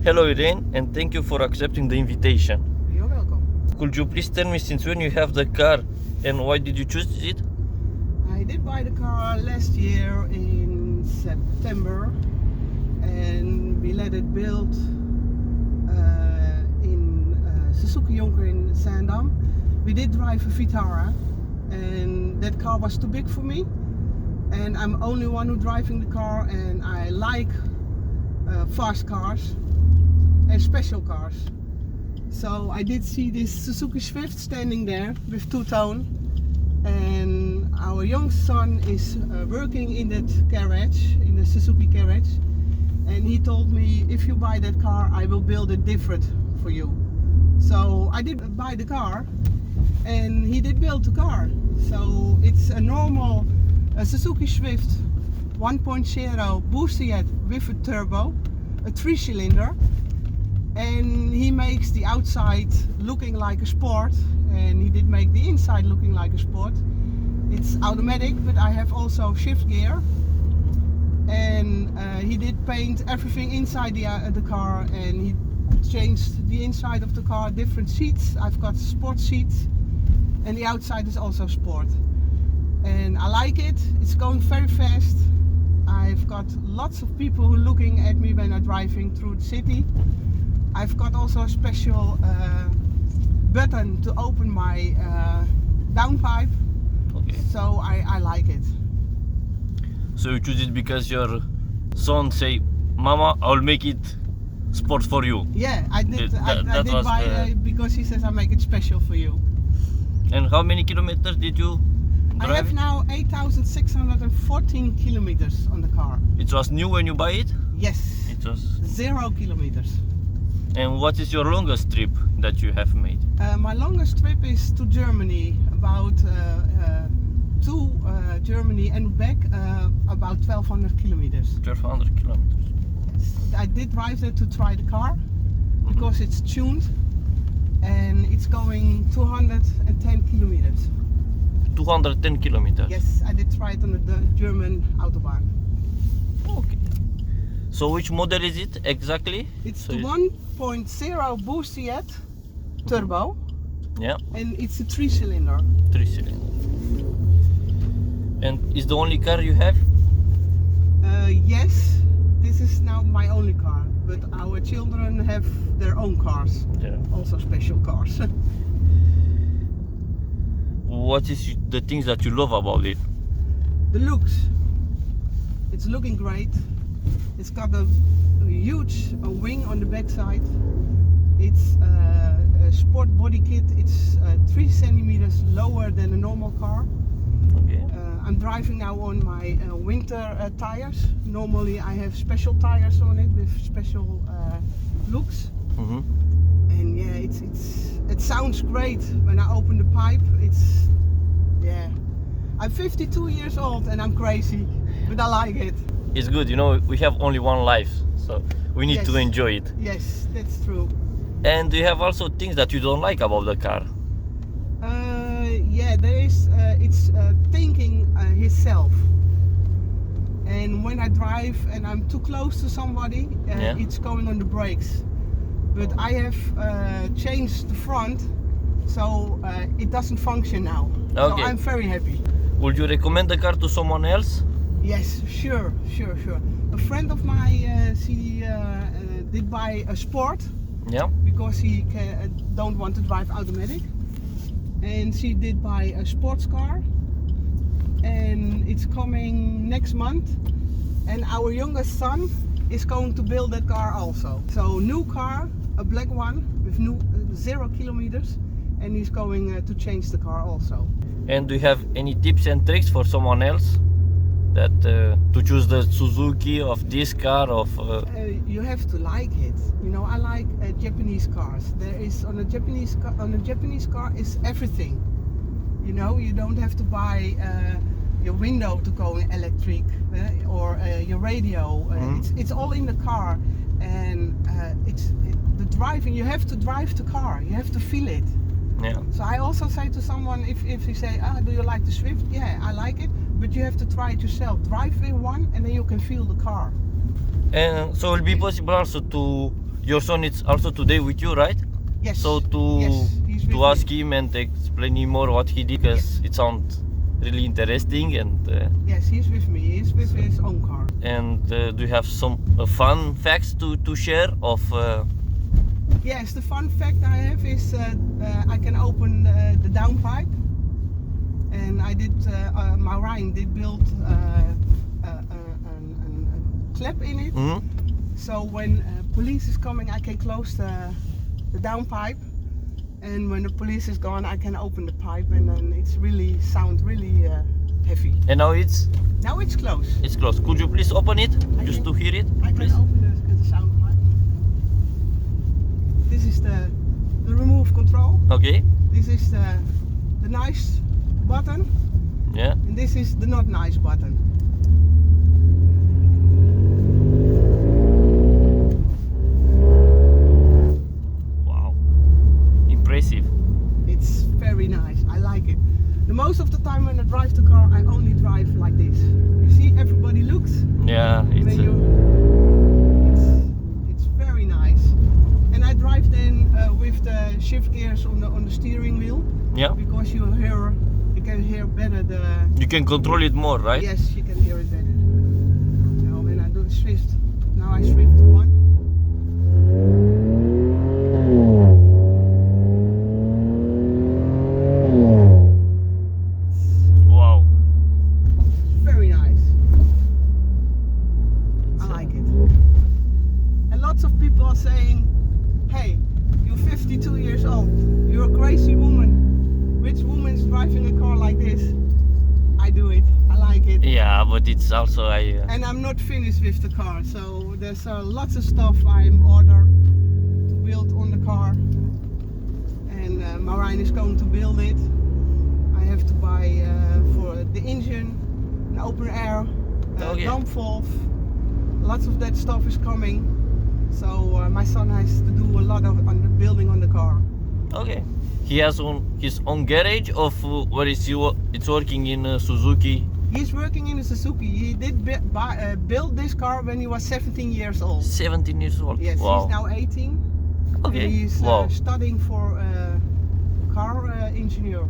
Hello Irene, and thank you for accepting the invitation. You're welcome. Could you please tell me since when you have the car and why did you choose it? I did buy the car last year in September, and we let it build in Suzuki Jonker in Zaandam. We did drive a Vitara, and that car was too big for me. And I'm only one who driving the car, and I like fast cars and special cars. So I did see this Suzuki Swift standing there with two-tone, and our young son is working in that garage, in the Suzuki garage, and he told me, if you buy that car, I will build it different for you. So I did buy the car, and he did build the car. So it's a normal Suzuki Swift 1.0 boosted with a turbo, a 3-cylinder, and he makes the outside looking like a sport, and he did make the inside looking like a sport. It's automatic, but I have also shift gear, and he did paint everything inside the car, and he changed the inside of the car, different seats. I've got sport seats, and the outside is also sport, and I like it. It's going very fast. I've got lots of people who are looking at me when I'm driving through the city. I've got also a special button to open my downpipe. Okay. So I like it. So you choose it because your son say, Mama, I'll make it sport for you. Yeah, I did. I That did was buy the- because he says I make it special for you. And how many kilometers did you I drive? have now 8,614 kilometers on the car. It was new when you buy it? Yes, It was. 0 kilometers. And what is your longest trip that you have made? My longest trip is to Germany, about to Germany and back, about 1,200 kilometers. 1200 kilometers. I did drive there to try the car because it's tuned, and it's going 210 kilometers. 210 kilometers. Yes, I did try it on the German autobahn. Okay. So which model is it exactly? It's So the 1.0 boosted turbo, Yeah, and it's a 3-cylinder. 3-cylinder. And is the only car you have? Yes, this is now my only car, but our children have their own cars, Yeah. also special cars. What is the things that you love about it? The looks, it's looking great. It's got a huge wing on the backside. It's a sport body kit. It's 3 centimeters lower than a normal car. Okay. I'm driving now on my winter tires. Normally I have special tires on it with special looks. Mm-hmm. And yeah, it sounds great when I open the pipe. Yeah. I'm 52 years old and I'm crazy, but I like it. It's good, you know, we have only one life, so we need to Yes. enjoy it. Yes, that's true. And do you have also things that you don't like about the car? Yeah, there is. It's thinking himself. And when I drive and I'm too close to somebody, Yeah. it's going on the brakes. But I have changed the front, so it doesn't function now. Okay. So I'm very happy. Would you recommend the car to someone else? Yes, sure. A friend of mine, she did buy a Sport Yeah. because he don't want to drive automatic, and she did buy a sports car, and it's coming next month. And our youngest son is going to build that car also. So new car, a black one with new 0 kilometers, and he's going to change the car also. And do you have any tips and tricks for someone else that to choose the Suzuki of this car of? You have to like it. You know, I like Japanese cars. There is on a Japanese car is everything. You know, you don't have to buy your window to go electric or your radio. It's all in the car, and the driving. You have to drive the car. You have to feel it. Yeah. So I also say to someone, if you say, do you like the Swift? Yeah, I like it, but you have to try it yourself. Drive with one, and then you can feel the car. And so it will be possible also to your son is also today with you, right? Yes. So yes, he's with to ask me. him and explain him more what he did, because it sounds really interesting. And Yes, he's with me. He's with his own car. do you have some fun facts to share of? Yes, the fun fact I have is I can open the downpipe, and I did. Marijn did build a clap in it. Mhm. So when police is coming, I can close the downpipe, and when the police is gone, I can open the pipe, and then it's really sound really heavy. And now it's closed. It's closed. Could you please open it I just can- to hear it? I Please. can open the sound pipe. This is the remove control. Okay. This is the nice button, Yeah. and this is the not nice button. Wow. Impressive. It's very nice. I like it. The most of the time when I drive the car, I only drive like this. You see, everybody looks. Yeah. It's When it's very nice. And I drive then with the shift gears on the steering wheel, yeah. because you can hear better the. You can control it more, right? Yes, you can hear it better. Now when I do the Swift, now I Swift to one. Wow. Very nice. I like it. And lots of people are saying, hey, you're 52 years old, you're a crazy woman. Which woman's driving a car like this? I do it. I like it. Yeah, but it's also And I'm not finished with the car, so there's lots of stuff I'm order to build on the car. And Marijn is going to build it. I have to buy for the engine, an open air, Okay. dump valve. Lots of that stuff is coming. So my son has to do a lot of on the building on the car. Okay. He has his own garage of where is he? It's working in Suzuki. He's working in a Suzuki. He did build this car when he was 17 years old. 17 years old. Yes, Wow. he's now 18. Okay. And he's Wow. studying for car engineer.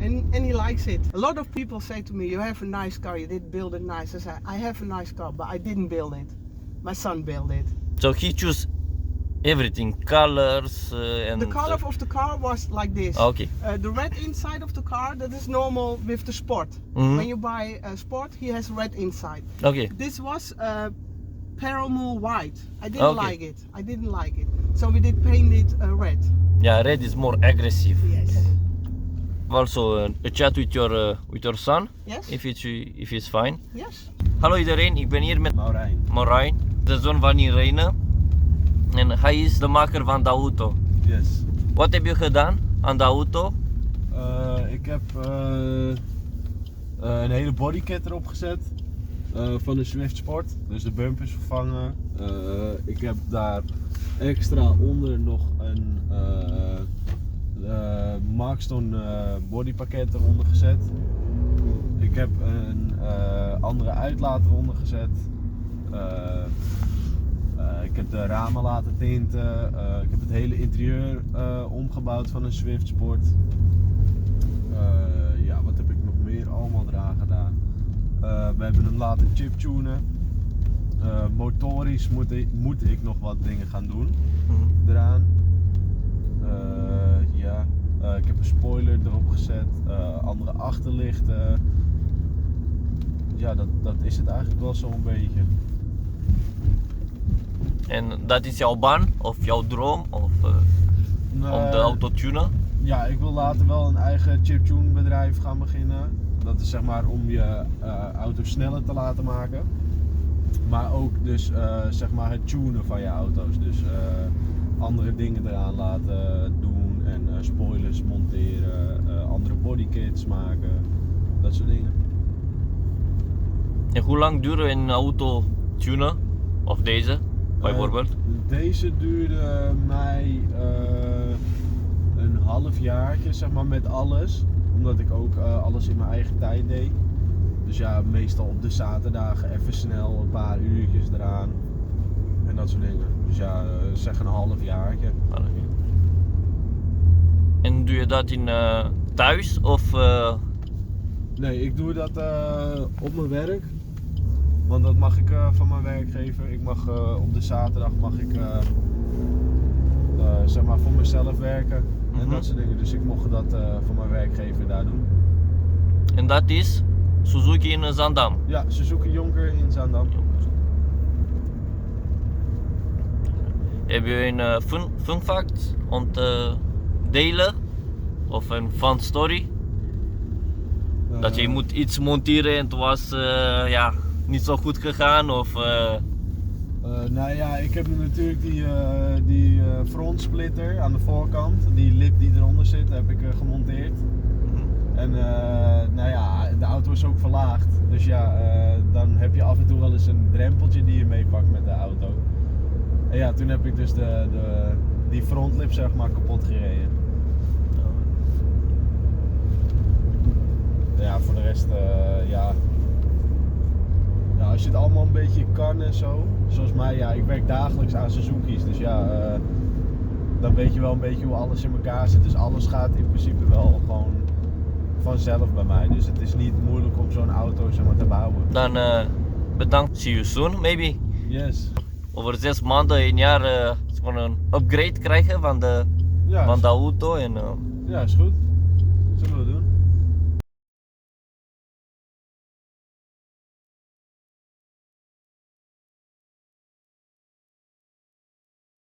And he likes it. A lot of people say to me, you have a nice car, you did build it nice. I say, I have a nice car, but I didn't build it. My son built it. So he chose everything, colors and. The color of the car was like this. Okay. The red inside of the car, that is normal with the Sport. Mhm. When you buy a Sport, he has red inside. Okay. This was Paramount white. I didn't Okay. like it. I didn't like it. So we did paint it red. Yeah, red is more aggressive. Yes. Also a chat with your son, Yes. if it's fine. Yes. Hallo iedereen, ik ben hier met Marijn. Marijn, de zoon van Irene. En hij is de maker van de auto. Yes. Wat heb je gedaan aan de auto? Ik heb een hele bodykit erop gezet van de Swift Sport, dus de bumpers vervangen. Ik heb daar extra onder nog een Maxton bodypakket eronder gezet. Ik heb een andere uitlaat eronder gezet. Ik heb de ramen laten tinten. Ik heb het hele interieur omgebouwd van een Swift Sport. Ja, wat heb ik nog meer allemaal eraan gedaan? We hebben hem laten chiptunen. Motorisch moet ik nog wat dingen gaan doen eraan. Ja, ik heb een spoiler erop gezet, andere achterlichten. Ja, dat is het eigenlijk wel zo'n beetje. En dat is jouw baan of jouw droom of om de auto tunen? Ja, ik wil later wel een eigen chiptune bedrijf gaan beginnen. Dat is zeg maar om je auto sneller te laten maken. Maar ook dus zeg maar het tunen van je auto's. Dus andere dingen eraan laten doen en spoilers monteren, andere bodykits maken, dat soort dingen. En hoe lang duurde een auto tunen? Of deze bijvoorbeeld? Deze duurde mij een half jaartje zeg maar met alles. Omdat ik ook alles in mijn eigen tijd deed. Dus ja, meestal op de zaterdagen even snel een paar uurtjes eraan. En dat soort dingen. Dus ja, zeg een half jaartje. En doe je dat in thuis of? Nee, ik doe dat op mijn werk. Want dat mag ik van mijn werkgever. Ik mag op de zaterdag mag ik zeg maar voor mezelf werken en dat soort dingen. Dus ik mocht dat voor mijn werkgever daar doen. En dat is Suzuki in Zaandam. Ja, Suzuki Jonker in Zaandam. Heb je een fun fact om te delen? Of een fun story? Dat je moet iets monteren en het was ja, niet zo goed gegaan of... Nou ja, ik heb nu natuurlijk die frontsplitter aan de voorkant, die lip die eronder zit, heb ik gemonteerd. En nou ja, de auto is ook verlaagd, dus ja, dan heb je af en toe wel eens een drempeltje die je meepakt met de auto. En ja, toen heb ik dus die frontlip zeg maar kapot gereden. Ja, voor de rest, ja, als je het allemaal een beetje kan en zo, zoals mij, ja, ik werk dagelijks aan Suzuki's, dus ja, dan weet je wel een beetje hoe alles in elkaar zit. Dus alles gaat in principe wel gewoon vanzelf bij mij, dus het is niet moeilijk om zo'n auto zeg maar te bouwen. Dan bedankt, see you soon maybe. Yes. Over 6 maanden, 1 jaar gewoon een upgrade krijgen van de, Ja, van de auto en... ja, is goed. Zullen we doen.